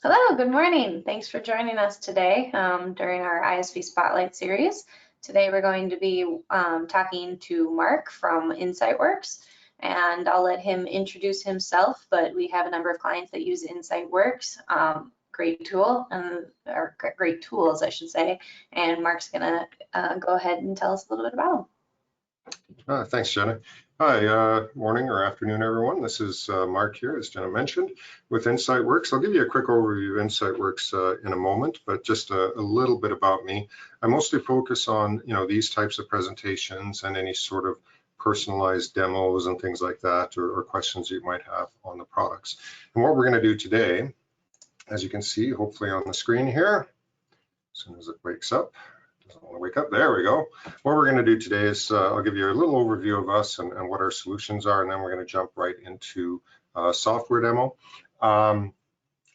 Hello, good morning. Thanks for joining us today during our ISV Spotlight series. Today we're going to be talking to Mark from InsightWorks, and I'll let him introduce himself, but we have a number of clients that use InsightWorks. Great tool, or great tools, I should say, and Mark's gonna go ahead and tell us a little bit about them. Thanks, Jenna. Hi, morning or afternoon, everyone. This is Mark here, as Jenna mentioned, with InsightWorks. I'll give you a quick overview of InsightWorks in a moment, but just a little bit about me. I mostly focus on, these types of presentations and any sort of personalized demos and things like that, or questions you might have on the products. And what we're going to do today, as you can see, hopefully on the screen here, as soon as it wakes up. Doesn't want to wake up. There we go. What we're going to do today is I'll give you a little overview of us and what our solutions are, and then we're going to jump right into a software demo.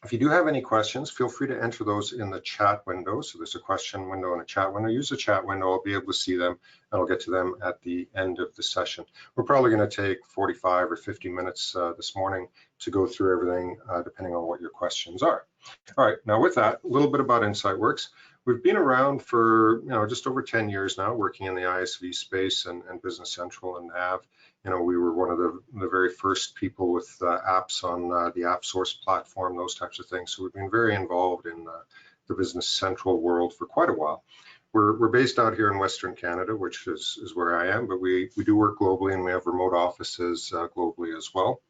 If you do have any questions, feel free to enter those in the chat window. So there's a question window and a chat window. Use the chat window. I'll be able to see them, and I'll get to them at the end of the session. We're probably going to take 45 or 50 minutes this morning to go through everything, depending on what your questions are. All right, now with that, a little bit about InsightWorks. We've been around for just over 10 years now, working in the ISV space and Business Central and Nav. We were one of the very first people with apps on the AppSource platform, those types of things. So we've been very involved in the Business Central world for quite a while. We're based out here in Western Canada, which is where I am, but we do work globally, and we have remote offices globally as well.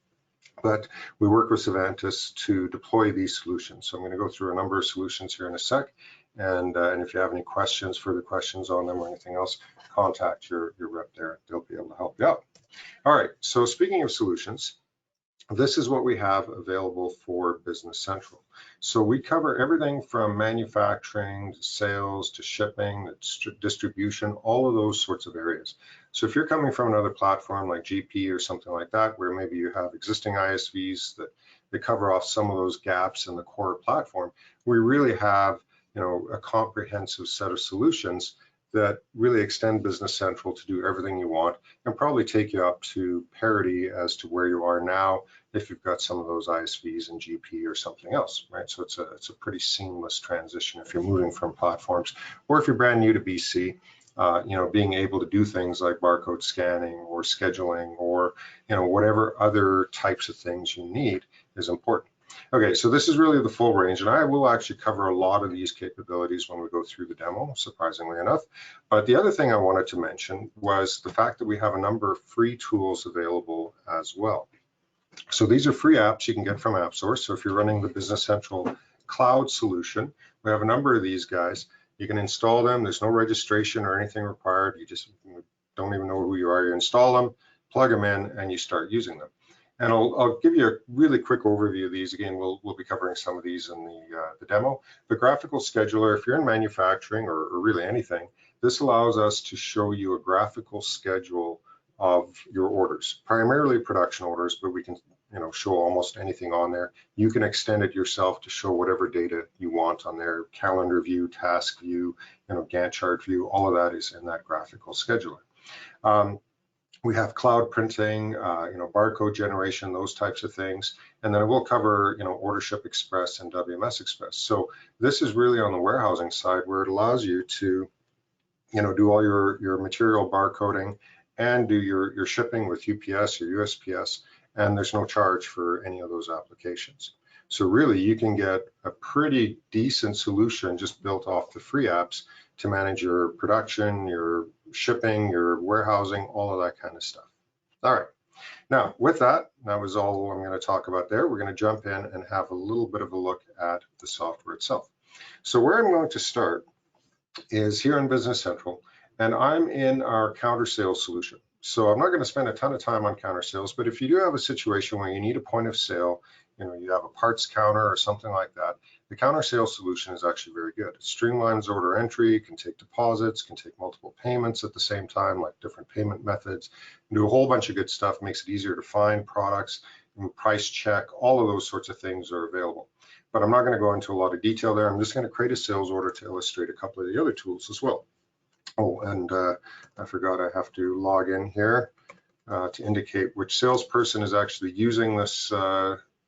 But we work with Savantis to deploy these solutions. So I'm going to go through a number of solutions here in a sec. And if you have any questions, further questions on them or anything else, contact your rep there. They'll be able to help you out. All right, so speaking of solutions, this is what we have available for Business Central. So we cover everything from manufacturing to sales to shipping, to distribution, all of those sorts of areas. So if you're coming from another platform like GP or something like that, where maybe you have existing ISVs that they cover off some of those gaps in the core platform, we really have a comprehensive set of solutions that really extend Business Central to do everything you want and probably take you up to parity as to where you are now if you've got some of those ISVs in GP or something else, right? So it's a pretty seamless transition if you're moving from platforms, or if you're brand new to BC, being able to do things like barcode scanning or scheduling or whatever other types of things you need is important. Okay, so this is really the full range, and I will actually cover a lot of these capabilities when we go through the demo, surprisingly enough. But the other thing I wanted to mention was the fact that we have a number of free tools available as well. So these are free apps you can get from AppSource. So if you're running the Business Central cloud solution, we have a number of these guys. You can install them. There's no registration or anything required. You just don't even know who you are. You install them, plug them in, and you start using them. And I'll give you a really quick overview of these. Again, we'll be covering some of these in the demo. The graphical scheduler, if you're in manufacturing or really anything, this allows us to show you a graphical schedule of your orders, primarily production orders, but we can show almost anything on there. You can extend it yourself to show whatever data you want on there, calendar view, task view, Gantt chart view, all of that is in that graphical scheduler. We have cloud printing, barcode generation, those types of things. And then we'll cover, Ordership Express and WMS Express. So this is really on the warehousing side where it allows you to, do all your material barcoding and do your shipping with UPS or USPS, and there's no charge for any of those applications. So really you can get a pretty decent solution just built off the free apps to manage your production, your shipping, your warehousing, all of that kind of stuff. All right, now with that was all I'm going to talk about there. We're going to jump in and have a little bit of a look at the software itself. So where I'm going to start is here in Business Central, and I'm in our counter sales solution. So I'm not going to spend a ton of time on counter sales, but if you do have a situation where you need a point of sale, you have a parts counter or something like that, the counter sales solution is actually very good. It streamlines order entry, can take deposits, can take multiple payments at the same time, like different payment methods, and do a whole bunch of good stuff, makes it easier to find products, price check, all of those sorts of things are available. But I'm not going to go into a lot of detail there. I'm just going to create a sales order to illustrate a couple of the other tools as well. Oh, and I forgot I have to log in here to indicate which salesperson is actually using this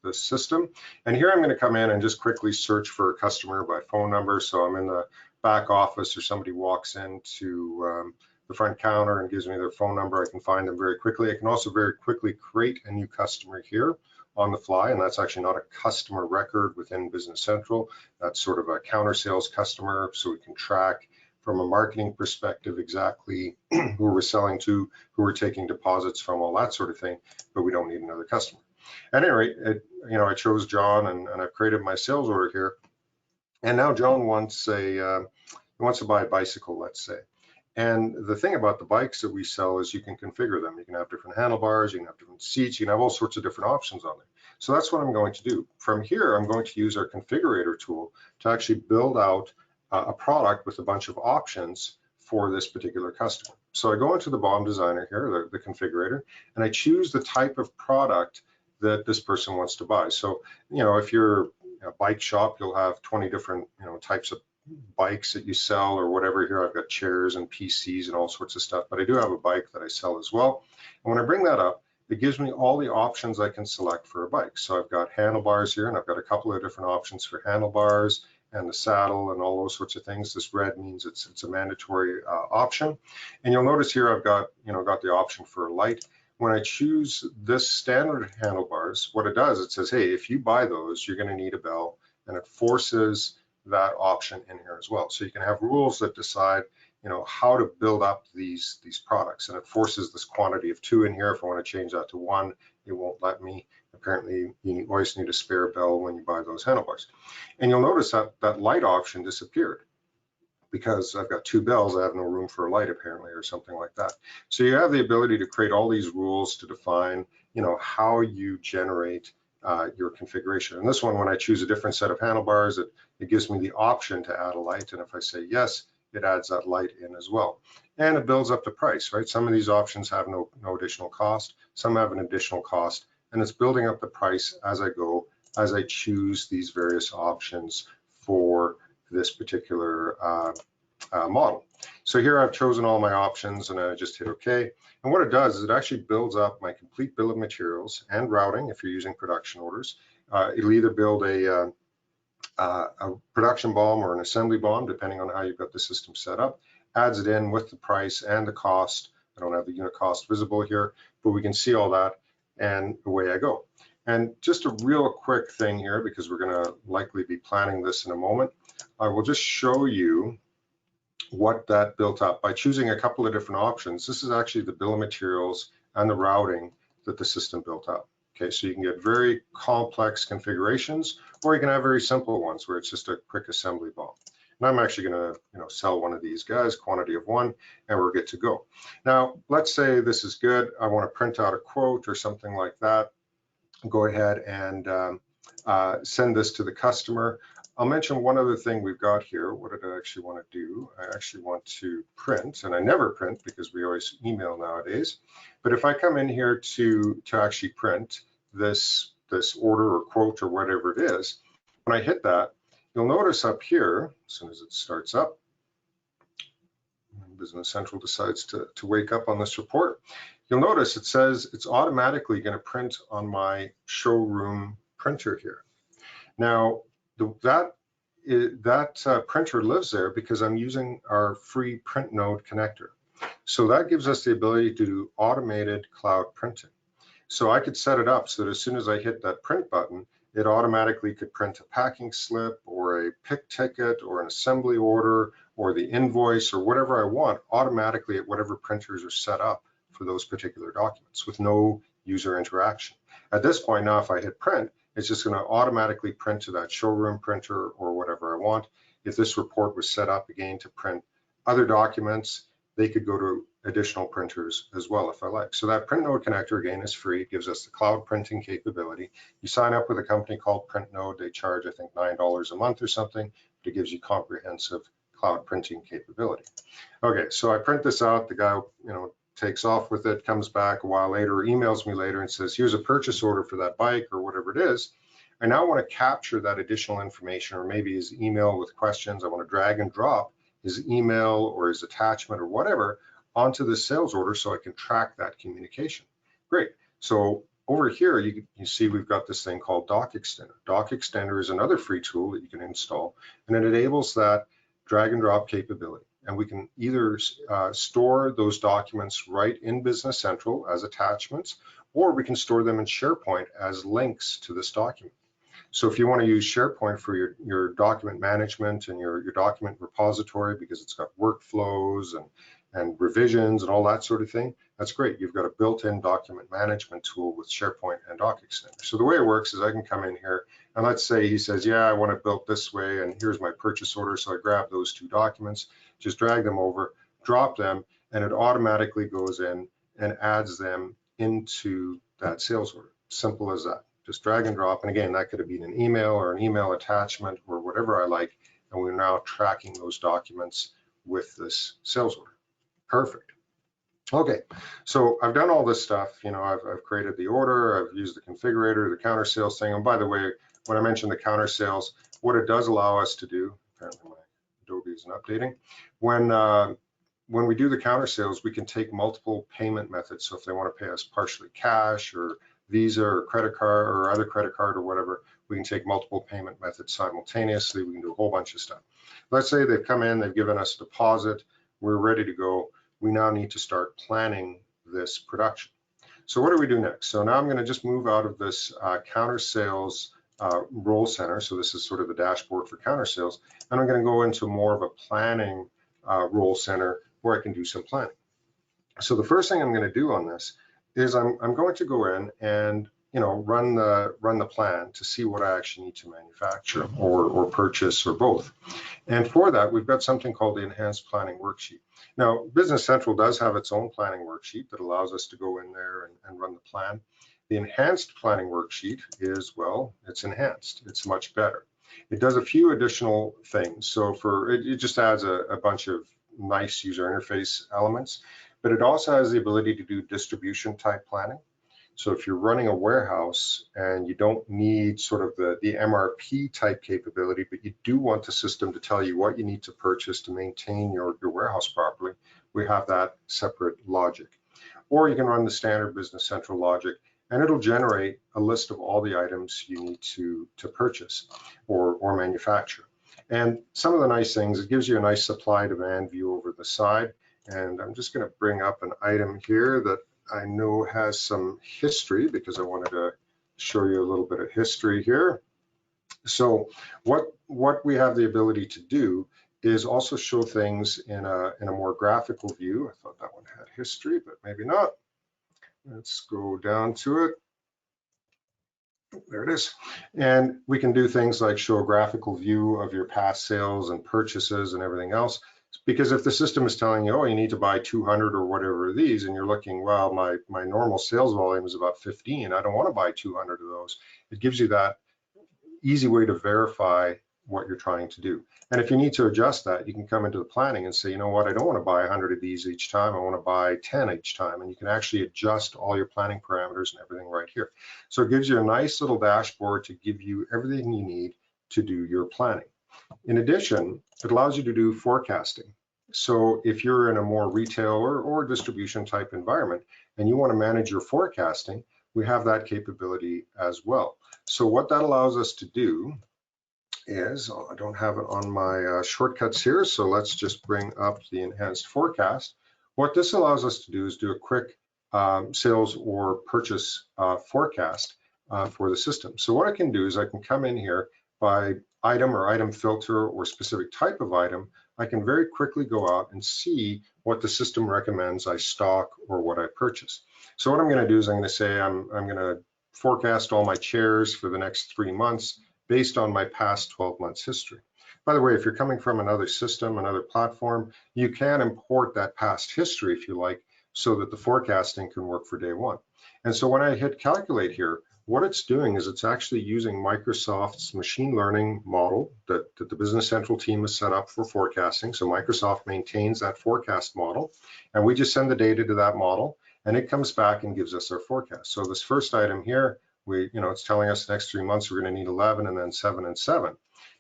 the system. And here I'm going to come in and just quickly search for a customer by phone number. So I'm in the back office, or somebody walks into the front counter and gives me their phone number. I can find them very quickly. I can also very quickly create a new customer here on the fly, and that's actually not a customer record within Business Central. That's sort of a counter sales customer, so we can track from a marketing perspective exactly who we're selling to, who we're taking deposits from, all that sort of thing, but we don't need another customer. At any rate, I chose John, and I've created my sales order here, and now John wants wants to buy a bicycle, let's say. And the thing about the bikes that we sell is you can configure them. You can have different handlebars, you can have different seats, you can have all sorts of different options on there. So that's what I'm going to do. From here, I'm going to use our configurator tool to actually build out a product with a bunch of options for this particular customer. So I go into the BOM designer here, the configurator, and I choose the type of product that this person wants to buy. So, if you're a bike shop, you'll have 20 different, types of bikes that you sell or whatever. Here I've got chairs and PCs and all sorts of stuff, but I do have a bike that I sell as well. And when I bring that up, it gives me all the options I can select for a bike. So I've got handlebars here, and I've got a couple of different options for handlebars and the saddle and all those sorts of things. This red means it's a mandatory option. And you'll notice here I've got the option for a light. When I choose this standard handlebars, what it does, it says, hey, if you buy those, you're going to need a bell, and it forces that option in here as well. So you can have rules that decide, how to build up these products, and it forces this quantity of 2 in here. If I want to change that to 1, it won't let me. Apparently, you always need a spare bell when you buy those handlebars. And you'll notice that that light option disappeared because I've got 2 bells. I have no room for a light apparently, or something like that. So you have the ability to create all these rules to define, how you generate your configuration. And this one, when I choose a different set of handlebars, it gives me the option to add a light. And if I say yes, it adds that light in as well. And it builds up the price, right? Some of these options have no additional cost. Some have an additional cost, and it's building up the price as I go, as I choose these various options for this particular model. So here I've chosen all my options, and I just hit OK. And what it does is it actually builds up my complete bill of materials and routing if you're using production orders. It'll either build a production BOM or an assembly BOM, depending on how you've got the system set up, adds it in with the price and the cost. I don't have the unit cost visible here, but we can see all that, and away I go. And just a real quick thing here, because we're going to likely be planning this in a moment, I will just show you what that built up by choosing a couple of different options. This is actually the bill of materials and the routing that the system built up. Okay, so you can get very complex configurations, or you can have very simple ones where it's just a quick assembly BOM. And I'm actually going to sell one of these guys, quantity of 1, and we're good to go. Now, let's say this is good. I want to print out a quote or something like that. Go ahead and send this to the customer. I'll mention one other thing we've got here. What did I actually want to do? I actually want to print, and I never print because we always email nowadays. But if I come in here to actually print this order or quote or whatever it is, when I hit that, you'll notice up here, as soon as it starts up, Business Central decides to wake up on this report, you'll notice it says it's automatically going to print on my showroom printer here. Now, that printer lives there because I'm using our free print node connector. So that gives us the ability to do automated cloud printing. So I could set it up so that as soon as I hit that print button, it automatically could print a packing slip or a pick ticket or an assembly order or the invoice or whatever I want automatically at whatever printers are set up for those particular documents with no user interaction. At this point now, if I hit print, it's just going to automatically print to that showroom printer or whatever I want. If this report was set up again to print other documents, they could go to additional printers as well if I like. So that print node connector again is free. It gives us the cloud printing capability. You sign up with a company called Print Node. They charge, I think, $9 a month or something, but it gives you comprehensive cloud printing capability. Okay, so I print this out. The guy, takes off with it, comes back a while later, or emails me later and says, here's a purchase order for that bike or whatever it is. I now want to capture that additional information, or maybe his email with questions. I want to drag and drop his email or his attachment or whatever onto the sales order so I can track that communication. Great. So over here, you see we've got this thing called Doc Extender. Doc Extender is another free tool that you can install, and it enables that drag and drop capability. And we can either store those documents right in Business Central as attachments, or we can store them in SharePoint as links to this document. So if you want to use SharePoint for your document management and your document repository, because it's got workflows and revisions and all that sort of thing, that's great. You've got a built-in document management tool with SharePoint and Doc Extender. So the way it works is I can come in here and let's say he says, yeah, I want it built this way and here's my purchase order. So I grab those two documents, just drag them over, drop them, and it automatically goes in and adds them into that sales order. Simple as that. Just drag and drop. And again, that could have been an email or an email attachment or whatever I like. And we're now tracking those documents with this sales order. Perfect. Okay, so I've done all this stuff. You know, I've created the order, I've used the configurator, the counter sales thing. And by the way, when I mentioned the counter sales, what it does allow us to do, apparently my Adobe isn't updating, when we do the counter sales, we can take multiple payment methods. So if they want to pay us partially cash or Visa or credit card or other credit card or whatever, we can take multiple payment methods simultaneously. We can do a whole bunch of stuff. Let's say they've come in, they've given us a deposit, we're ready to go. We now need to start planning this production. So what do we do next? So now I'm going to just move out of this counter sales role center. So this is sort of the dashboard for counter sales. And I'm going to go into more of a planning role center where I can do some planning. So the first thing I'm going to do on this is I'm going to go in and run the plan to see what I actually need to manufacture or purchase or both. And for that, we've got something called the Enhanced Planning Worksheet. Now, Business Central does have its own planning worksheet that allows us to go in there and run the plan. The Enhanced Planning Worksheet is, well, it's enhanced. It's much better. It does a few additional things. So it just adds a bunch of nice user interface elements, but it also has the ability to do distribution type planning. So if you're running a warehouse and you don't need sort of the MRP type capability, but you do want the system to tell you what you need to purchase to maintain your warehouse properly, we have that separate logic. Or you can run the standard Business Central logic and it'll generate a list of all the items you need to purchase or manufacture. And some of the nice things, it gives you a nice supply demand view over the side. And I'm just going to bring up an item here that I know has some history because I wanted to show you a little bit of history here. So what we have the ability to do is also show things in a more graphical view. I thought that one had history, but maybe not. Let's go down to it. There it is. And we can do things like show a graphical view of your past sales and purchases and everything else. Because if the system is telling you, oh, you need to buy 200 or whatever of these, and you're looking, well, my normal sales volume is about 15. I don't want to buy 200 of those. It gives you that easy way to verify what you're trying to do. And if you need to adjust that, you can come into the planning and say, you know what, I don't want to buy 100 of these each time. I want to buy 10 each time. And you can actually adjust all your planning parameters and everything right here. So it gives you a nice little dashboard to give you everything you need to do your planning. In addition, it allows you to do forecasting. So if you're in a more retail or distribution type environment and you want to manage your forecasting, we have that capability as well. So what that allows us to do is, I don't have it on my shortcuts here, so let's just bring up the enhanced forecast. What this allows us to do is do a quick sales or purchase forecast for the system. So what I can do is I can come in here by item or item filter or specific type of item. I can very quickly go out and see what the system recommends I stock or what I purchase. So what I'm going to do is I'm going to say I'm going to forecast all my chairs for the next 3 months based on my past 12 months history. By the way, if you're coming from another system, another platform, you can import that past history if you like, so that the forecasting can work for day one. And so when I hit calculate here, what it's doing is it's actually using Microsoft's machine learning model that the Business Central team has set up for forecasting. So Microsoft maintains that forecast model, and we just send the data to that model, and it comes back and gives us our forecast. So this first item here, it's telling us the next 3 months we're going to need 11 and then 7 and 7.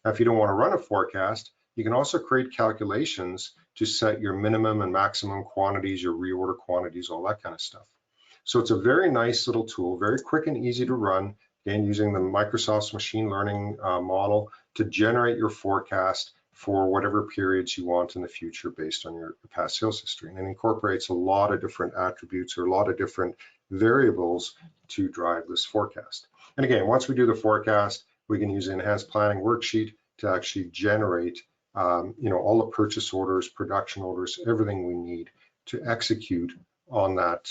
Now, if you don't want to run a forecast, you can also create calculations to set your minimum and maximum quantities, your reorder quantities, all that kind of stuff. So it's a very nice little tool, very quick and easy to run, again, using the Microsoft's machine learning model to generate your forecast for whatever periods you want in the future based on your past sales history. And it incorporates a lot of different attributes or a lot of different variables to drive this forecast. And again, once we do the forecast, we can use the enhanced planning worksheet to actually generate all the purchase orders, production orders, everything we need to execute on that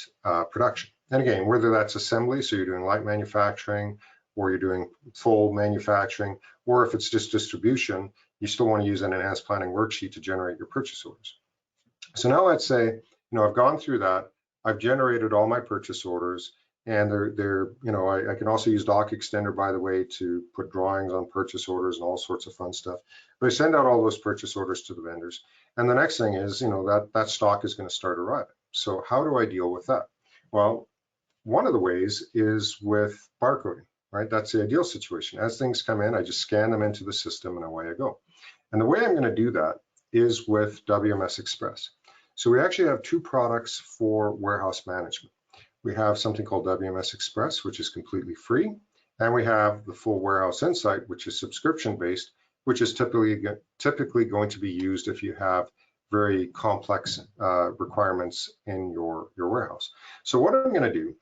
production. And again, whether that's assembly, so you're doing light manufacturing, or you're doing full manufacturing, or if it's just distribution, you still want to use an enhanced planning worksheet to generate your purchase orders. So now let's say, I've gone through that, I've generated all my purchase orders, and I can also use Doc Extender, by the way, to put drawings on purchase orders and all sorts of fun stuff. But I send out all those purchase orders to the vendors. And the next thing is, that stock is going to start arriving. So how do I deal with that? Well, one of the ways is with barcoding, right? That's the ideal situation. As things come in, I just scan them into the system and away I go. And the way I'm going to do that is with WMS Express. So we actually have two products for warehouse management. We have something called WMS Express, which is completely free. And we have the full Warehouse Insight, which is subscription-based, which is typically going to be used if you have very complex requirements in your warehouse. So what I'm going to do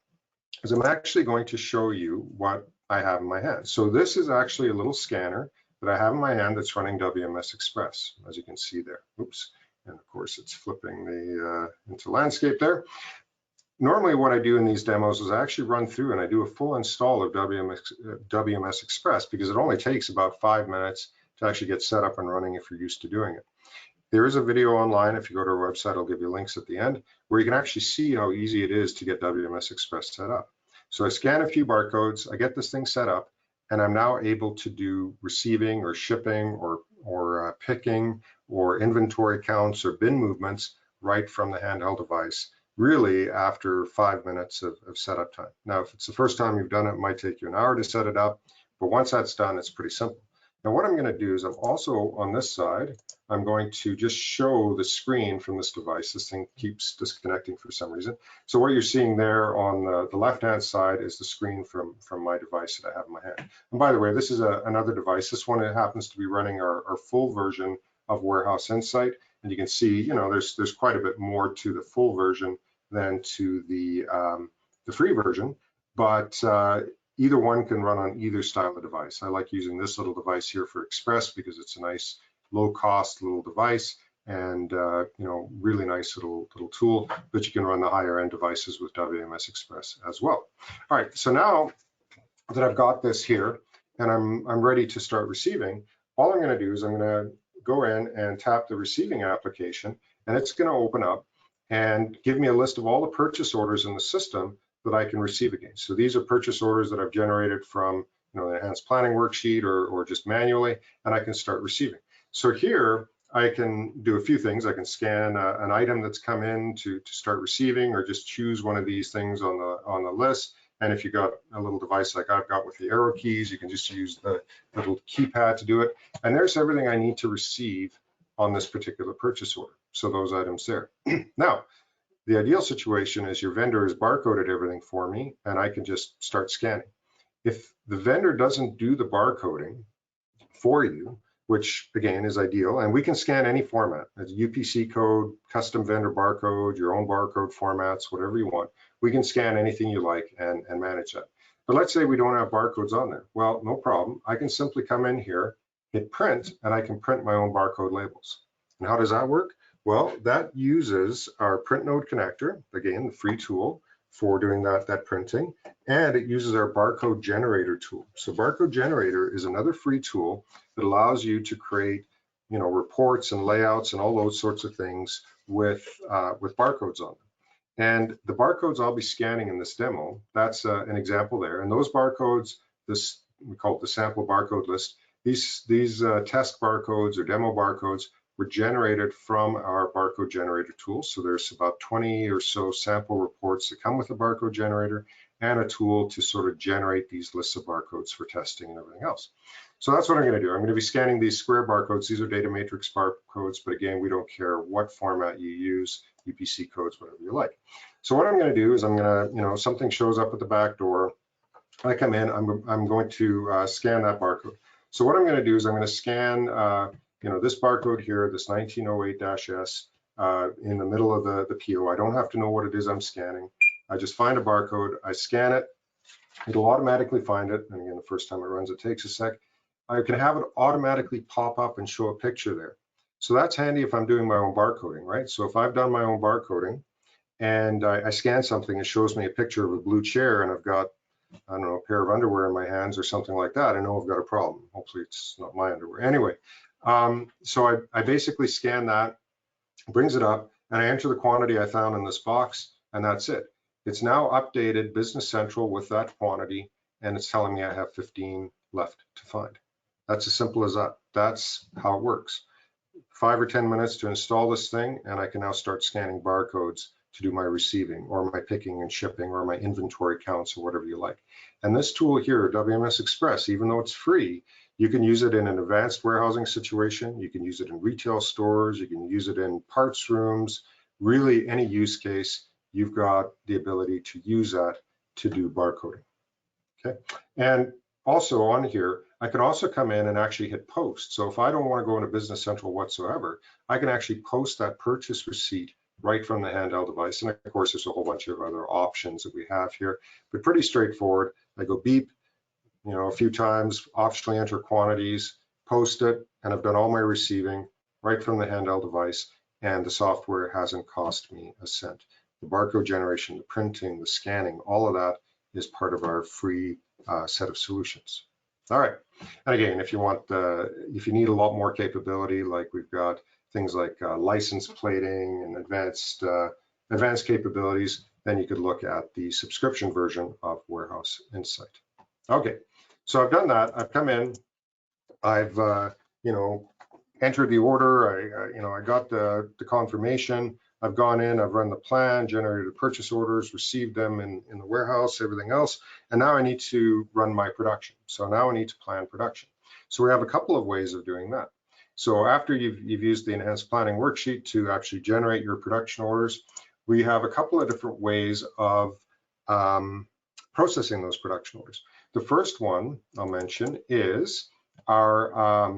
is I'm actually going to show you what I have in my hand. So this is actually a little scanner that I have in my hand that's running WMS Express, as you can see there. Oops. And of course, it's flipping the into landscape there. Normally what I do in these demos is I actually run through and I do a full install of WMS Express, because it only takes about 5 minutes to actually get set up and running if you're used to doing it. There is a video online. If you go to our website, I'll give you links at the end where you can actually see how easy it is to get WMS Express set up. So I scan a few barcodes, I get this thing set up, and I'm now able to do receiving or shipping or picking or inventory counts or bin movements right from the handheld device, really after 5 minutes of setup time. Now, if it's the first time you've done it, it might take you an hour to set it up, but once that's done, it's pretty simple. Now, what I'm going to do is I'm also on this side, I'm going to just show the screen from this device. This thing keeps disconnecting for some reason. So what you're seeing there on the left-hand side is the screen from my device that I have in my hand. And by the way, this is another device. This one happens to be running our full version of Warehouse Insight. And you can see, there's quite a bit more to the full version than to the free version. But either one can run on either style of device. I like using this little device here for Express because it's a nice low-cost little device and really nice little tool, but you can run the higher end devices with WMS Express as well. All right, so now that I've got this here and I'm ready to start receiving, all I'm going to do is I'm going to go in and tap the receiving application, and it's going to open up and give me a list of all the purchase orders in the system that I can receive against. So these are purchase orders that I've generated from the enhanced planning worksheet or just manually, and I can start receiving. So here I can do a few things. I can scan an item that's come in to start receiving, or just choose one of these things on the list. And if you got a little device like I've got with the arrow keys, you can just use the little keypad to do it. And there's everything I need to receive on this particular purchase order. So those items there. Now, the ideal situation is your vendor has barcoded everything for me and I can just start scanning. If the vendor doesn't do the barcoding for you, which again is ideal, and we can scan any format, it's UPC code, custom vendor barcode, your own barcode formats, whatever you want. We can scan anything you like and manage that. But let's say we don't have barcodes on there. Well, no problem. I can simply come in here, hit print, and I can print my own barcode labels. And how does that work? Well, that uses our print node connector, again, the free tool for doing that printing, and it uses our barcode generator tool. So barcode generator is another free tool that allows you to create, reports and layouts and all those sorts of things with barcodes on them. And the barcodes I'll be scanning in this demo, that's an example there. And those barcodes, we call it the sample barcode list. These test barcodes or demo barcodes were generated from our barcode generator tool. So there's about 20 or so sample reports that come with the barcode generator and a tool to sort of generate these lists of barcodes for testing and everything else. So that's what I'm going to do. I'm going to be scanning these square barcodes. These are data matrix barcodes, but again, we don't care what format you use. UPC codes, whatever you like. So what I'm going to do is I'm going to, something shows up at the back door. I come in, I'm going to scan that barcode. So what I'm going to do is I'm going to scan, this barcode here, this 1908-S in the middle of the PO. I don't have to know what it is I'm scanning. I just find a barcode, I scan it, it'll automatically find it. And again, the first time it runs, it takes a sec. I can have it automatically pop up and show a picture there. So that's handy if I'm doing my own barcoding, right? So if I've done my own barcoding and I scan something, it shows me a picture of a blue chair and I've got, I don't know, a pair of underwear in my hands or something like that. I know I've got a problem. Hopefully it's not my underwear. Anyway, so I basically scan that, brings it up, and I enter the quantity I found in this box, and that's it. It's now updated Business Central with that quantity, and it's telling me I have 15 left to find. That's as simple as that. That's how it works. 5 or 10 minutes to install this thing, and I can now start scanning barcodes to do my receiving or my picking and shipping or my inventory counts or whatever you like. And this tool here, WMS Express, even though it's free, you can use it in an advanced warehousing situation. You can use it in retail stores. You can use it in parts rooms. Really, any use case, you've got the ability to use that to do barcoding. Okay. And also on here, I can also come in and actually hit post. So if I don't want to go into Business Central whatsoever, I can actually post that purchase receipt right from the handheld device. And of course, there's a whole bunch of other options that we have here, but pretty straightforward. I go beep, a few times, optionally enter quantities, post it, and I've done all my receiving right from the handheld device, and the software hasn't cost me a cent. The barcode generation, the printing, the scanning, all of that is part of our free set of solutions. All right, and again, if you need a lot more capability, like we've got things like license plating and advanced capabilities, then you could look at the subscription version of Warehouse Insight. Okay, so I've done that. I've come in, I've entered the order. I got the confirmation. I've gone in, I've run the plan, generated purchase orders, received them in the warehouse, everything else. And now I need to run my production. So now I need to plan production. So we have a couple of ways of doing that. So after you've used the enhanced planning worksheet to actually generate your production orders, we have a couple of different ways of processing those production orders. The first one I'll mention is our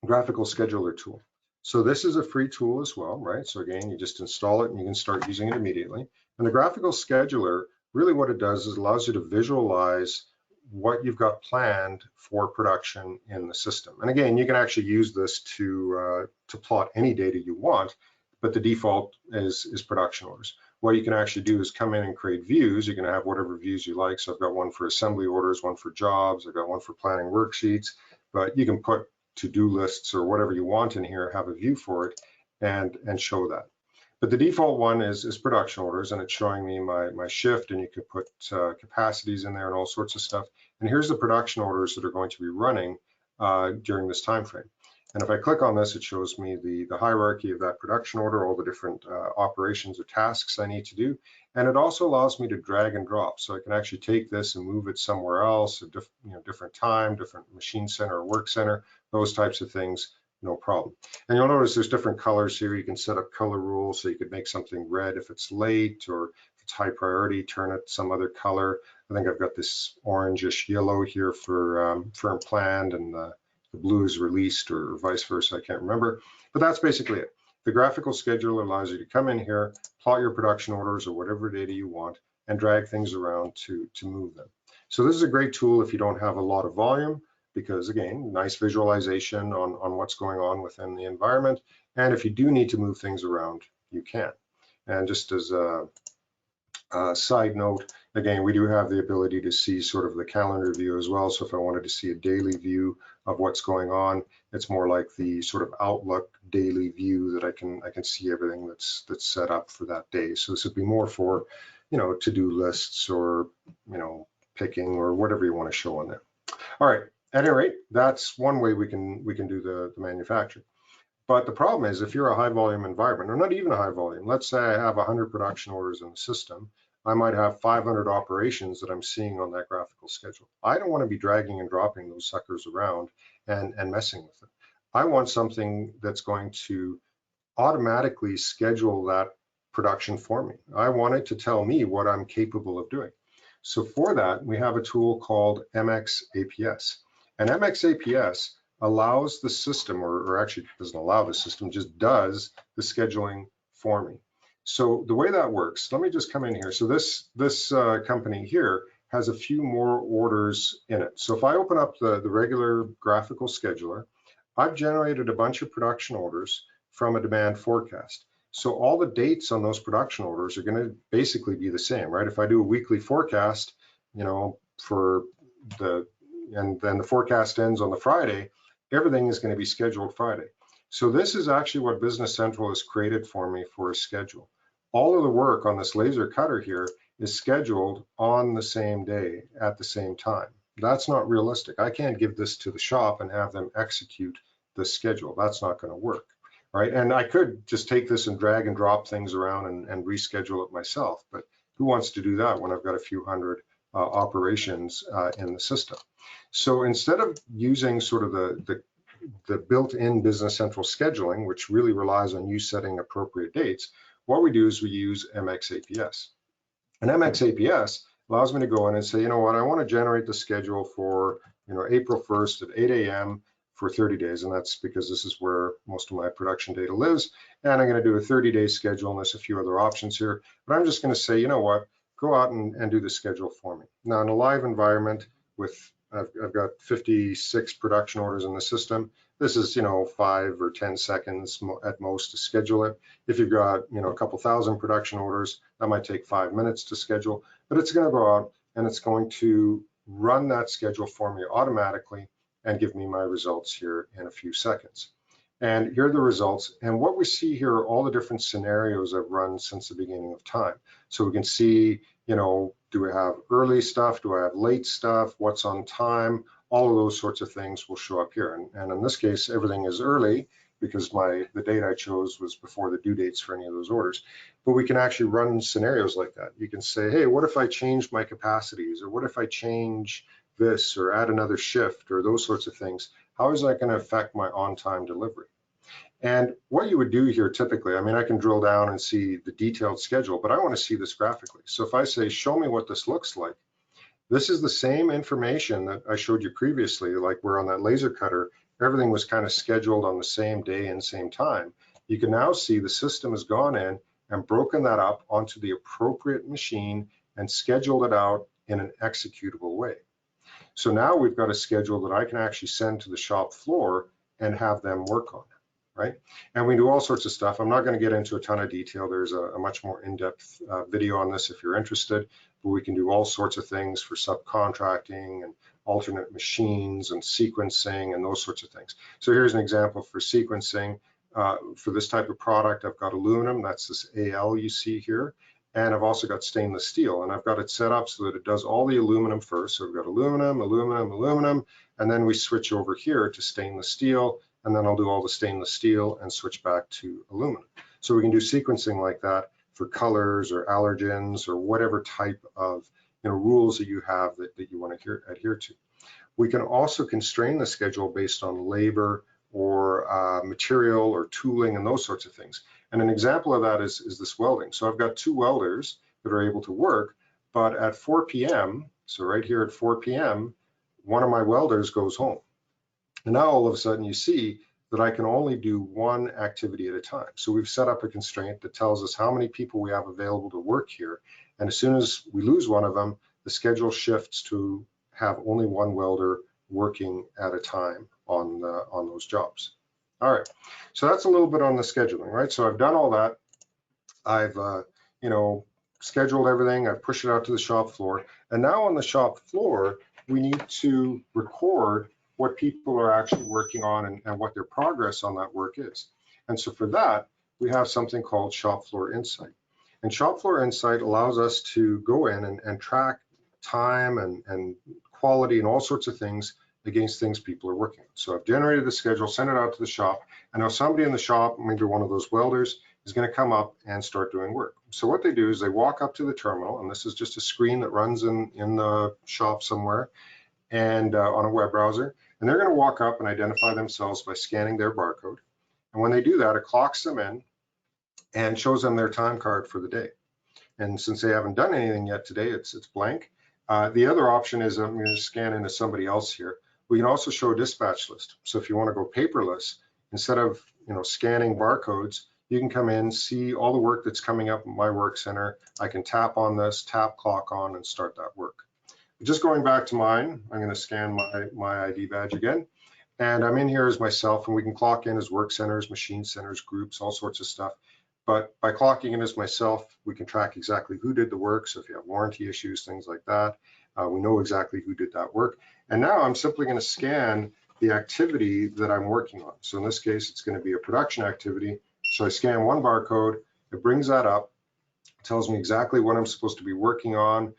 graphical scheduler tool. So this is a free tool as well, right? So again, you just install it and you can start using it immediately. And the graphical scheduler, really what it does is allows you to visualize what you've got planned for production in the system. And again, you can actually use this to plot any data you want, but the default is production orders. What you can actually do is come in and create views. You can have whatever views you like. So I've got one for assembly orders, one for jobs, I've got one for planning worksheets, but you can put to-do lists or whatever you want in here, have a view for it and show that. But the default one is production orders, and it's showing me my shift, and you could put capacities in there and all sorts of stuff. And here's the production orders that are going to be running during this time frame. And if I click on this, it shows me the hierarchy of that production order, all the different operations or tasks I need to do. And it also allows me to drag and drop. So I can actually take this and move it somewhere else, a different time, different machine center or work center, those types of things, no problem. And you'll notice there's different colors here. You can set up color rules. So you could make something red if it's late, or if it's high priority, turn it some other color. I think I've got this orangish yellow here for firm planned, and the blue is released, or vice versa, I can't remember. But that's basically it. The graphical scheduler allows you to come in here, plot your production orders or whatever data you want, and drag things around to move them. So this is a great tool if you don't have a lot of volume, because again, nice visualization on what's going on within the environment. And if you do need to move things around, you can. And just as a side note, again, we do have the ability to see sort of the calendar view as well. So if I wanted to see a daily view of what's going on, it's more like the sort of Outlook daily view that I can see everything that's set up for that day. So this would be more for, to-do lists or, picking or whatever you want to show on there. All right, at any rate, that's one way we can do the manufacturing. But the problem is, if you're a high volume environment, or not even a high volume, let's say I have 100 production orders in the system, I might have 500 operations that I'm seeing on that graphical schedule. I don't want to be dragging and dropping those suckers around and messing with it. I want something that's going to automatically schedule that production for me. I want it to tell me what I'm capable of doing. So for that, we have a tool called MX-APS. And MX-APS allows the system, or actually doesn't allow the system, just does the scheduling for me. So the way that works, let me just come in here. So this company here has a few more orders in it. So if I open up the regular graphical scheduler, I've generated a bunch of production orders from a demand forecast. So all the dates on those production orders are going to basically be the same, right? If I do a weekly forecast, and then the forecast ends on the Friday, everything is going to be scheduled Friday. So this is actually what Business Central has created for me for a schedule. All of the work on this laser cutter here is scheduled on the same day at the same time. That's not realistic. I can't give this to the shop and have them execute the schedule. That's not going to work, right? And I could just take this and drag and drop things around and reschedule it myself, but who wants to do that when I've got a few hundred operations in the system? So instead of using sort of the built-in Business Central scheduling, which really relies on you setting appropriate dates, what we do is we use MX-APS. And MX-APS allows me to go in and say, you know what, I want to generate the schedule for April 1st at 8 a.m. for 30 days. And that's because this is where most of my production data lives. And I'm going to do a 30-day schedule, and there's a few other options here. But I'm just going to say, you know what, go out and do the schedule for me. Now, in a live environment with I've got 56 production orders in the system. This is, 5 or 10 seconds at most to schedule it. If you've got, a couple thousand production orders, that might take 5 minutes to schedule, but it's going to go out and it's going to run that schedule for me automatically and give me my results here in a few seconds. And here are the results. And what we see here are all the different scenarios I've run since the beginning of time. So we can see, do we have early stuff? Do I have late stuff? What's on time? All of those sorts of things will show up here. And in this case, everything is early because the date I chose was before the due dates for any of those orders. But we can actually run scenarios like that. You can say, hey, what if I change my capacities? Or what if I change this or add another shift or those sorts of things? How is that going to affect my on-time delivery? And what you would do here typically, I can drill down and see the detailed schedule, but I want to see this graphically. So if I say, show me what this looks like, this is the same information that I showed you previously, like where on that laser cutter, everything was kind of scheduled on the same day and same time. You can now see the system has gone in and broken that up onto the appropriate machine and scheduled it out in an executable way. So now we've got a schedule that I can actually send to the shop floor and have them work on. Right? And we do all sorts of stuff. I'm not going to get into a ton of detail. There's a much more in-depth video on this if you're interested, but we can do all sorts of things for subcontracting and alternate machines and sequencing and those sorts of things. So here's an example for sequencing. For this type of product, I've got aluminum. That's this AL you see here. And I've also got stainless steel, and I've got it set up so that it does all the aluminum first. So we've got aluminum, aluminum, aluminum, and then we switch over here to stainless steel, and then I'll do all the stainless steel and switch back to aluminum. So we can do sequencing like that for colors or allergens or whatever type of rules that you have that you want to adhere to. We can also constrain the schedule based on labor or material or tooling and those sorts of things. And an example of that is this welding. So I've got 2 welders that are able to work, but at 4 p.m., so right here at 4 p.m., one of my welders goes home. And now all of a sudden you see that I can only do one activity at a time. So we've set up a constraint that tells us how many people we have available to work here. And as soon as we lose one of them, the schedule shifts to have only one welder working at a time on those jobs. All right, so that's a little bit on the scheduling, right? So I've done all that. I've, scheduled everything. I've pushed it out to the shop floor. And now on the shop floor, we need to record what people are actually working on and what their progress on that work is. And so for that, we have something called Shop Floor Insight. And Shop Floor Insight allows us to go in and track time and quality and all sorts of things against things people are working on. So I've generated the schedule, sent it out to the shop, and now somebody in the shop, maybe one of those welders, is going to come up and start doing work. So what they do is they walk up to the terminal, and this is just a screen that runs in the shop somewhere and on a web browser, and they're going to walk up and identify themselves by scanning their barcode. And when they do that, it clocks them in, and shows them their time card for the day. And since they haven't done anything yet today, it's blank. The other option is I'm going to scan into somebody else here. We can also show a dispatch list. So if you want to go paperless, instead of scanning barcodes, you can come in, see all the work that's coming up in my work center. I can tap on this, tap clock on, and start that work. Just going back to mine, I'm going to scan my ID badge again. And I'm in here as myself, and we can clock in as work centers, machine centers, groups, all sorts of stuff. But by clocking in as myself, we can track exactly who did the work. So if you have warranty issues, things like that, we know exactly who did that work. And now I'm simply going to scan the activity that I'm working on. So in this case, it's going to be a production activity. So I scan one barcode, it brings that up, tells me exactly what I'm supposed to be working on,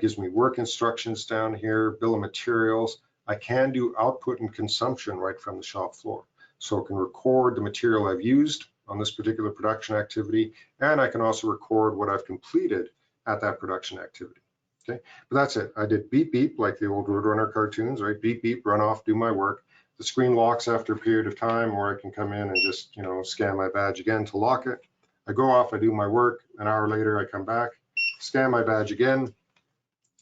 gives me work instructions down here, bill of materials. I can do output and consumption right from the shop floor. So it can record the material I've used on this particular production activity, and I can also record what I've completed at that production activity. Okay, but that's it. I did beep beep like the old Roadrunner cartoons, right? Beep beep, run off, do my work. The screen locks after a period of time, or I can come in and just scan my badge again to lock it. I go off, I do my work. An hour later, I come back, scan my badge again,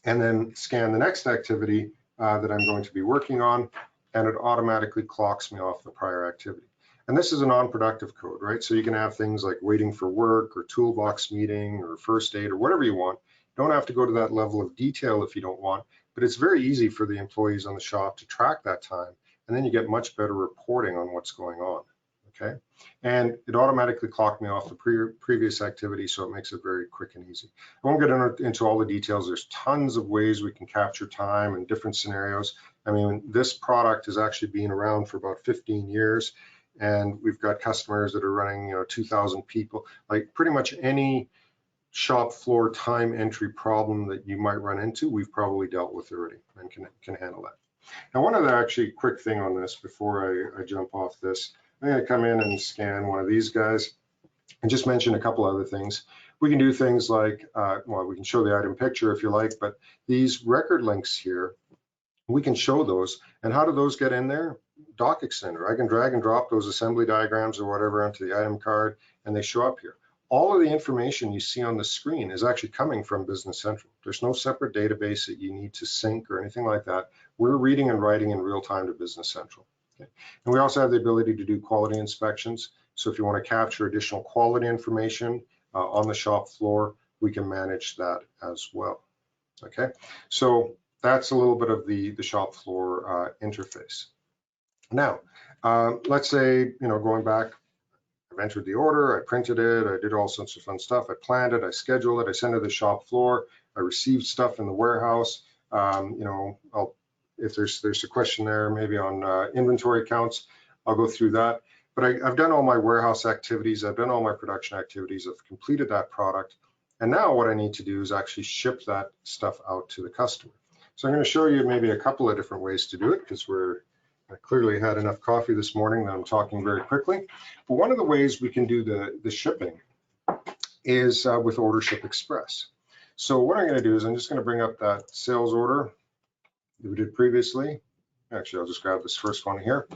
and then scan the next activity that I'm going to be working on, and it automatically clocks me off the prior activity. And this is a non-productive code, right? So you can have things like waiting for work or toolbox meeting or first aid or whatever you want. You don't have to go to that level of detail if you don't want, but it's very easy for the employees on the shop to track that time. And then you get much better reporting on what's going on, okay? And it automatically clocked me off the previous activity, so it makes it very quick and easy. I won't get into all the details. There's tons of ways we can capture time in different scenarios. I mean, this product has actually been around for about 15 years. And we've got customers that are running, 2,000 people. Like pretty much any shop floor time entry problem that you might run into, we've probably dealt with already and can handle that. Now, one other actually quick thing on this before I jump off this, I'm going to come in and scan one of these guys and just mention a couple other things. We can do things like, well, we can show the item picture if you like, but these record links here, we can show those. And how do those get in there? Doc Extender. I can drag and drop those assembly diagrams or whatever onto the item card, and they show up here. All of the information you see on the screen is actually coming from Business Central. There's no separate database that you need to sync or anything like that. We're reading and writing in real time to Business Central. Okay. And we also have the ability to do quality inspections. So if you want to capture additional quality information on the shop floor, we can manage that as well. Okay, so that's a little bit of the shop floor interface. Now, let's say, going back, I've entered the order, I printed it, I did all sorts of fun stuff, I planned it, I scheduled it, I sent it to the shop floor, I received stuff in the warehouse. If there's a question there, maybe on inventory counts, I'll go through that. But I've done all my warehouse activities, I've done all my production activities, I've completed that product. And now what I need to do is actually ship that stuff out to the customer. So I'm going to show you maybe a couple of different ways to do it, because I clearly had enough coffee this morning that I'm talking very quickly. But one of the ways we can do the shipping is with Order Ship Express. So what I'm going to do is I'm just going to bring up that sales order that we did previously. Actually, I'll just grab this first one here.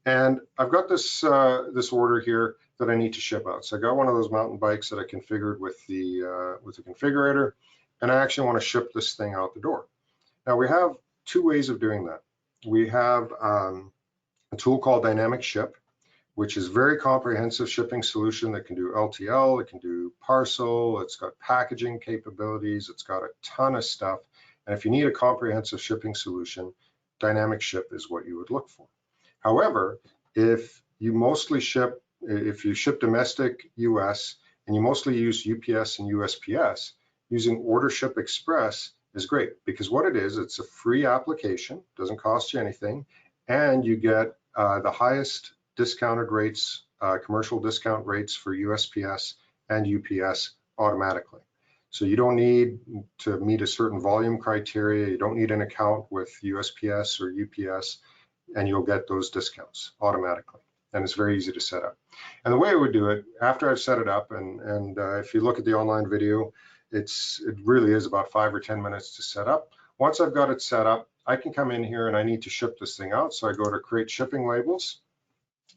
And I've got this order here that I need to ship out. So I got one of those mountain bikes that I configured with the configurator, and I actually want to ship this thing out the door. Now we have two ways of doing that. We have a tool called Dynamic Ship, which is a very comprehensive shipping solution that can do LTL, it can do parcel, it's got packaging capabilities, it's got a ton of stuff. And if you need a comprehensive shipping solution, Dynamic Ship is what you would look for. However, if you ship domestic US and you mostly use UPS and USPS, using Order Ship Express is great, because what it is, it's a free application, doesn't cost you anything, and you get the highest discounted rates, commercial discount rates for USPS and UPS automatically. So you don't need to meet a certain volume criteria, you don't need an account with USPS or UPS, and you'll get those discounts automatically. And it's very easy to set up. And the way I would do it, after I've set it up, and if you look at the online video, it really is about 5 or 10 minutes to set up. Once I've got it set up, I can come in here and I need to ship this thing out. So I go to create shipping labels.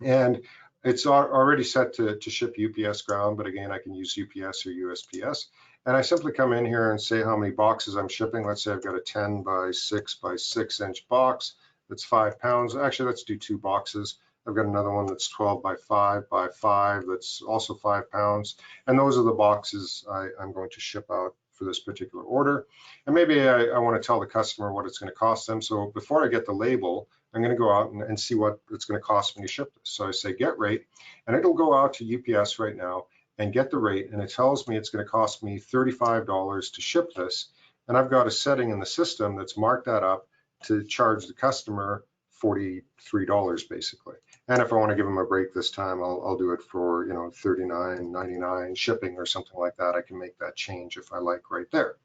And it's already set to ship UPS ground, but again, I can use UPS or USPS. And I simply come in here and say how many boxes I'm shipping. Let's say I've got a 10 by 6 by 6 inch box. That's 5 pounds. Actually, let's do 2 boxes. I've got another one that's 12 by 5 by 5. That's also 5 pounds. And those are the boxes I'm going to ship out for this particular order. And maybe I want to tell the customer what it's going to cost them. So before I get the label, I'm going to go out and see what it's going to cost me to ship this. So I say get rate, and it'll go out to UPS right now and get the rate, and it tells me it's going to cost me $35 to ship this. And I've got a setting in the system that's marked that up to charge the customer $43 basically. And if I want to give them a break this time, I'll do it for, you know, $39.99 shipping or something like that. I can make that change if I like right there.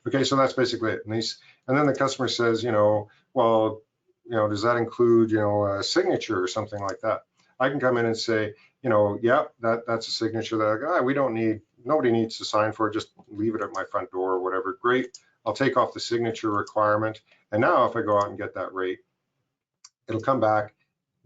Okay, so that's basically it. And then the customer says, you know, well, you know, does that include, you know, a signature or something like that? I can come in and say, you know, yeah, that's a signature that we don't need, nobody needs to sign for it, just leave it at my front door or whatever. Great, I'll take off the signature requirement. And now if I go out and get that rate, it'll come back,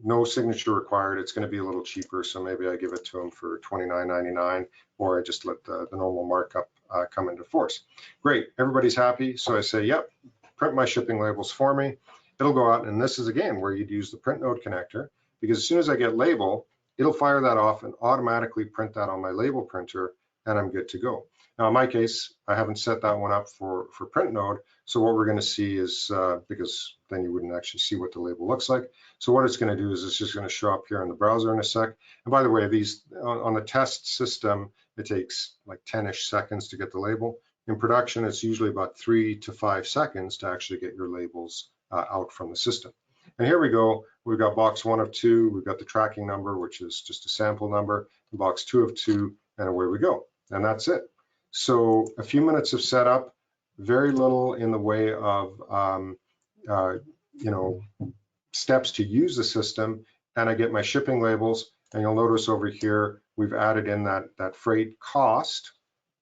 no signature required. It's going to be a little cheaper, so maybe I give it to them for $29.99, or I just let the normal markup come into force. Great, everybody's happy. So I say, yep, print my shipping labels for me. It'll go out, and this is again where you'd use the print node connector, because as soon as I get label, it'll fire that off and automatically print that on my label printer, and I'm good to go. Now in my case, I haven't set that one up for print node. So what we're going to see is, because then you wouldn't actually see what the label looks like. So what it's going to do is it's just going to show up here in the browser in a sec. And by the way, these on the test system, it takes like 10-ish seconds to get the label. In production, it's usually about 3 to 5 seconds to actually get your labels out from the system. And here we go. We've got box 1 of 2. We've got the tracking number, which is just a sample number, box 2 of 2, and away we go. And that's it. So a few minutes of setup, very little in the way of you know, steps to use the system, and I get my shipping labels. And you'll notice over here we've added in that freight cost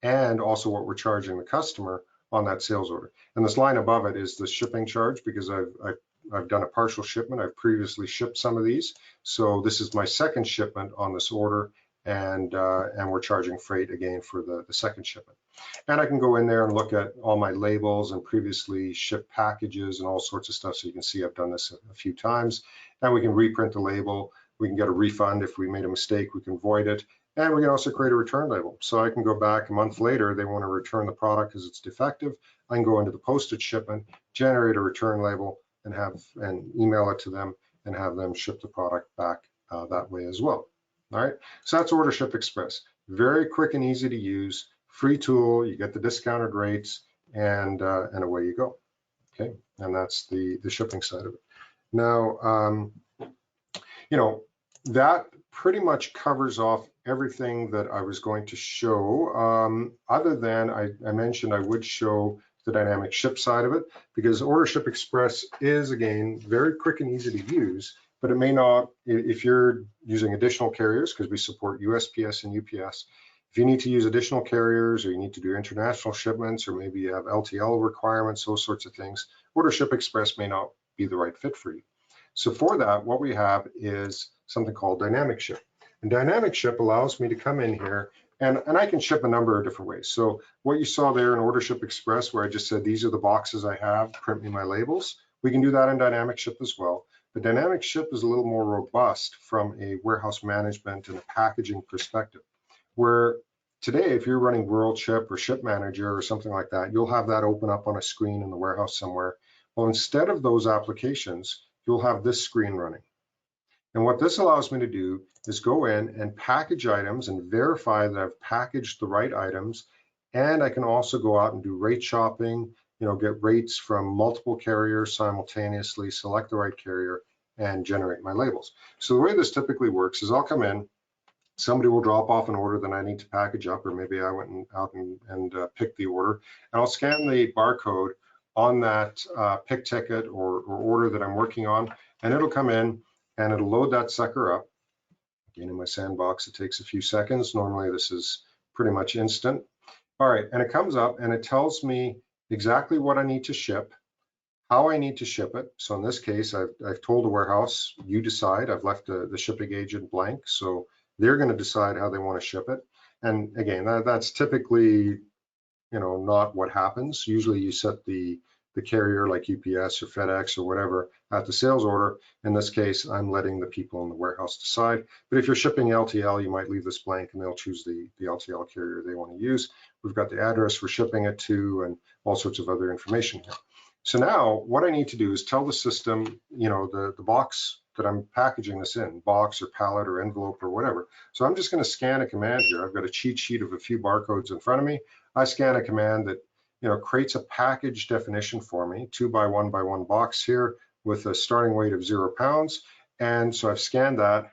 and also what we're charging the customer on that sales order. And this line above it is the shipping charge, because I've done a partial shipment. I've previously shipped some of these, so this is my second shipment on this order. And we're charging freight again for the second shipment. And I can go in there and look at all my labels and previously shipped packages and all sorts of stuff. So you can see I've done this a few times. And we can reprint the label. We can get a refund if we made a mistake. We can void it. And we can also create a return label. So I can go back a month later. They want to return the product because it's defective. I can go into the postage shipment, generate a return label, and email it to them and have them ship the product back that way as well. All right, so that's Order Ship Express. Very quick and easy to use, free tool. You get the discounted rates, and away you go. Okay, and that's the shipping side of it. Now, you know, that pretty much covers off everything that I was going to show. Other than I mentioned I would show the dynamic ship side of it, because Order Ship Express is again very quick and easy to use. But it may not, if you're using additional carriers, because we support USPS and UPS, if you need to use additional carriers, or you need to do international shipments, or maybe you have LTL requirements, those sorts of things, Order Ship Express may not be the right fit for you. So for that, what we have is something called Dynamic Ship. And Dynamic Ship allows me to come in here, and I can ship a number of different ways. So what you saw there in Order Ship Express, where I just said, these are the boxes I have, print me my labels, we can do that in Dynamic Ship as well. The Dynamic Ship is a little more robust from a warehouse management and a packaging perspective, where today, if you're running World Ship or Ship Manager or something like that, you'll have that open up on a screen in the warehouse somewhere. Well, instead of those applications, you'll have this screen running. And what this allows me to do is go in and package items and verify that I've packaged the right items. And I can also go out and do rate shopping, you know, get rates from multiple carriers simultaneously, select the right carrier, and generate my labels. So the way this typically works is I'll come in, somebody will drop off an order that I need to package up, or maybe I went out and picked the order, and I'll scan the barcode on that pick ticket or order that I'm working on, and it'll come in and it'll load that sucker up. Again, in my sandbox, it takes a few seconds. Normally this is pretty much instant. All right, and it comes up and it tells me exactly what I need to ship, how I need to ship it. So in this case, I've told the warehouse, you decide. I've left the shipping agent blank, so they're going to decide how they want to ship it. And again, that's typically, not what happens. Usually you set the carrier like UPS or FedEx or whatever at the sales order. In this case, I'm letting the people in the warehouse decide. But if you're shipping LTL, you might leave this blank and they'll choose the LTL carrier they want to use. We've got the address we're shipping it to and all sorts of other information here. So now what I need to do is tell the system, the box that I'm packaging this in, box or pallet or envelope or whatever. So I'm just going to scan a command here. I've got a cheat sheet of a few barcodes in front of me. I scan a command that creates a package definition for me, 2 by 1 by 1 box here with a starting weight of 0 pounds. And so I've scanned that,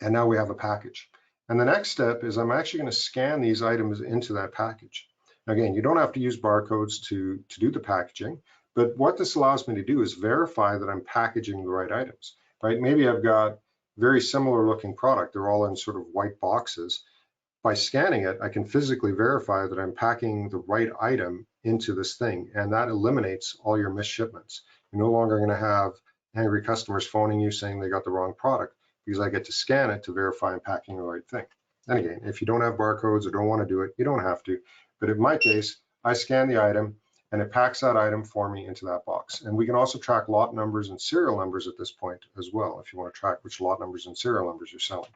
and now we have a package. And the next step is I'm actually going to scan these items into that package. Again, you don't have to use barcodes to do the packaging, but what this allows me to do is verify that I'm packaging the right items, right? Maybe I've got very similar looking product. They're all in sort of white boxes. By scanning it, I can physically verify that I'm packing the right item into this thing, and that eliminates all your missed shipments. You're no longer going to have angry customers phoning you saying they got the wrong product, because I get to scan it to verify I'm packing the right thing. And again, if you don't have barcodes or don't want to do it, you don't have to. But in my case, I scan the item and it packs that item for me into that box. And we can also track lot numbers and serial numbers at this point as well, if you want to track which lot numbers and serial numbers you're selling.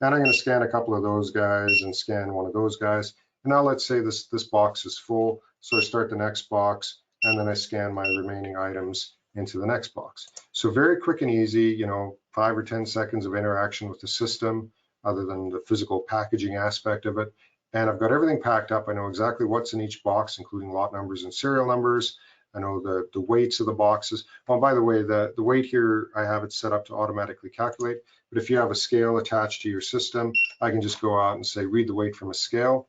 And I'm going to scan a couple of those guys and scan one of those guys. And now let's say this box is full. So I start the next box and then I scan my remaining items into the next box. So very quick and easy, 5 or 10 seconds of interaction with the system other than the physical packaging aspect of it. And I've got everything packed up. I know exactly what's in each box, including lot numbers and serial numbers. I know the weights of the boxes. Oh, by the way, the weight here, I have it set up to automatically calculate. But if you have a scale attached to your system, I can just go out and say, read the weight from a scale.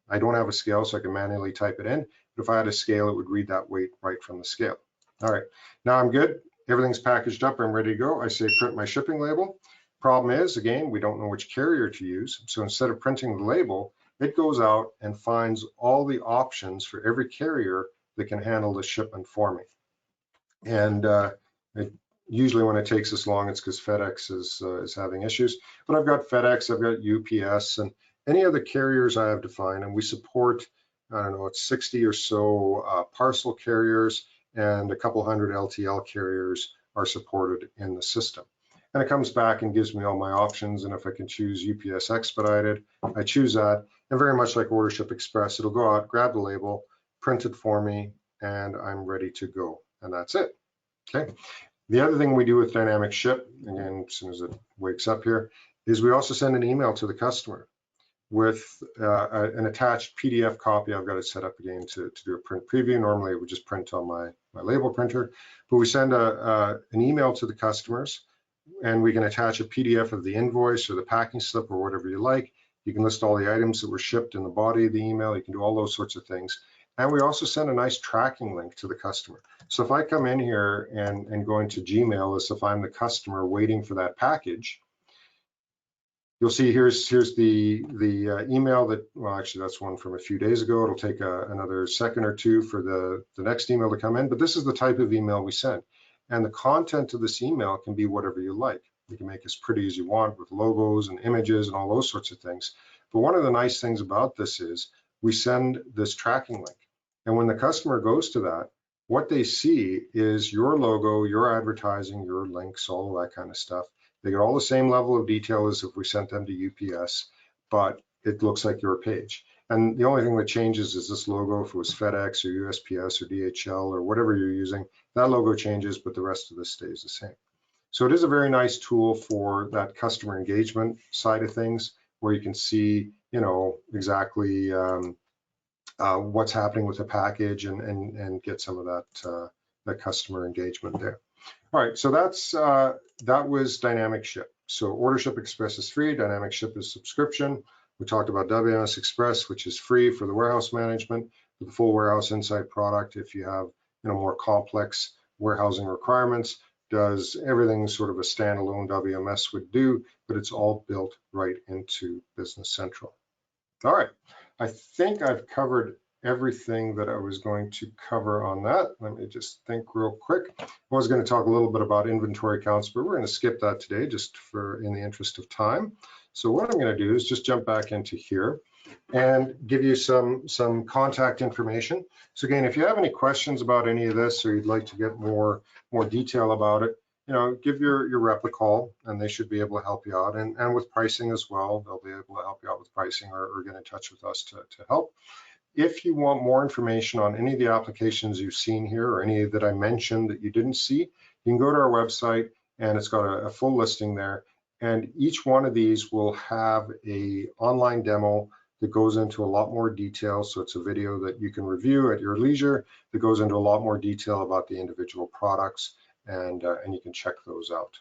I don't have a scale, so I can manually type it in. But if I had a scale, it would read that weight right from the scale. All right, now I'm good. Everything's packaged up. I'm ready to go. I say print my shipping label. Problem is, again, we don't know which carrier to use. So instead of printing the label, it goes out and finds all the options for every carrier that can handle the shipment for me. And usually when it takes this long, it's because FedEx is having issues. But I've got FedEx, I've got UPS, and any other carriers I have defined. And we support, I don't know, it's 60 or so parcel carriers, and a couple hundred LTL carriers are supported in the system. And it comes back and gives me all my options. And if I can choose UPS Expedited, I choose that. And very much like Order Ship Express, it'll go out, grab the label, print it for me, and I'm ready to go. And that's it. Okay. The other thing we do with Dynamic Ship, again, as soon as it wakes up here, is we also send an email to the customer with an attached PDF copy. I've got it set up again to do a print preview. Normally it would just print on my label printer, but we send an email to the customers, and we can attach a PDF of the invoice or the packing slip or whatever you like. You can list all the items that were shipped in the body of the email. You can do all those sorts of things. And we also send a nice tracking link to the customer. So if I come in here and go into Gmail as if I'm the customer waiting for that package, you'll see here's the email that, well, actually that's one from a few days ago. It'll take another second or two for the next email to come in, but this is the type of email we send. And the content of this email can be whatever you like. You can make as pretty as you want with logos and images and all those sorts of things. But one of the nice things about this is we send this tracking link. And when the customer goes to that, what they see is your logo, your advertising, your links, all of that kind of stuff. They get all the same level of detail as if we sent them to UPS, but it looks like your page. And the only thing that changes is this logo. If it was FedEx or USPS or DHL or whatever you're using, that logo changes, but the rest of this stays the same. So it is a very nice tool for that customer engagement side of things, where you can see, exactly what's happening with the package and get some of that customer engagement there. All right, so that was Dynamic Ship. So Order Ship Express is free, Dynamic Ship is subscription. We talked about WMS Express, which is free for the warehouse management, for the full warehouse insight product. If you have more complex warehousing requirements, does everything sort of a standalone WMS would do, but it's all built right into Business Central. All right, I think I've covered everything that I was going to cover on that. Let me just think real quick. I was going to talk a little bit about inventory counts, but we're going to skip that today just for in the interest of time. So what I'm going to do is just jump back into here and give you some contact information. So again, if you have any questions about any of this, or you'd like to get more detail about it, give your rep a call, and they should be able to help you out. And with pricing as well, they'll be able to help you out with pricing, or get in touch with us to help. If you want more information on any of the applications you've seen here, or any that I mentioned that you didn't see, you can go to our website, and it's got a full listing there. And each one of these will have an online demo that goes into a lot more detail. So it's a video that you can review at your leisure that goes into a lot more detail about the individual products, and you can check those out.